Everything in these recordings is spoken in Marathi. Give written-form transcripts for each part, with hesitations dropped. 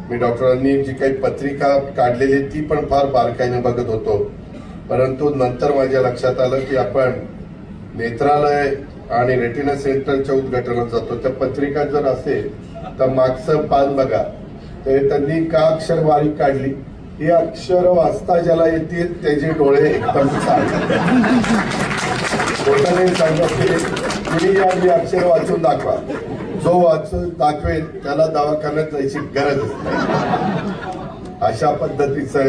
मी डॉक्टरांनी जी काही पत्रिका काढलेली ती पण फार बारकाईने बघत होतो, परंतु नंतर माझ्या लक्षात आलं की आपण नेत्रालय आणि रेटिना सेंटरच्या उद्घाटनात जातो, त्या पत्रिका जर असेल तर मागचं पान बघा, तर त्यांनी का अक्षर बारीक काढली, ही अक्षर वाचता ज्याला येतील त्याचे डोळे एकदम खोटाने सांगत ही अक्षर वाचून दाखवा, जो वाचून दाखवेल त्याला दवाखान्यात जायची गरज नाही. अशा पद्धतीचं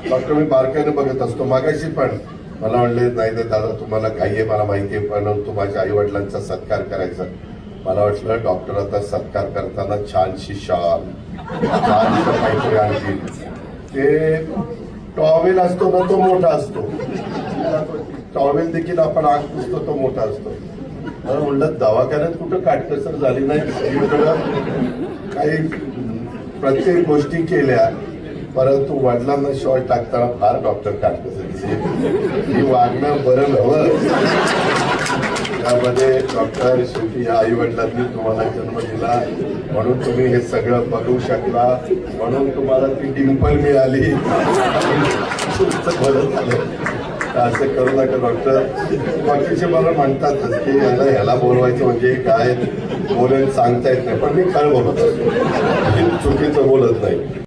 डॉक्टर मी बारकाईने बघत असतो. मागाशी पण मला म्हणले नाही तर दादा तुम्हाला काही आहे मला माहिती आहे, पण माझ्या आई वडिलांचा सत्कार करायचा. मला वाटलं डॉक्टर आता सत्कार करताना छानशी शाल छानसं काहीतरी आणतील. ते टॉवेल असतो ना तो मोठा असतो, टॉवेल देखील आपण आग पुसतो तो मोठा असतो. मला म्हणलं दवाखान्यात कुठं काटकसर झाली नाही, काही प्रत्येक गोष्टी केल्या, परंतु वडिलांना शॉर्ट टाकताना फार डॉक्टर काटकसर ही वागणं बरं नव्हतं. त्यामध्ये डॉक्टर शेवटी आई वडिलांनी तुम्हाला जन्म दिला म्हणून तुम्ही हे सगळं बघू शकला, म्हणून तुम्हाला ती डिंपल मिळाली, बरं झालं. असं करू नका डॉक्टर. बाकीचे मला म्हणतातच की ह्याला बोलवायचं म्हणजे काय बोलेल सांगता येत नाही, पण मी खरं बोलत असतो, चुकीचं बोलत नाही.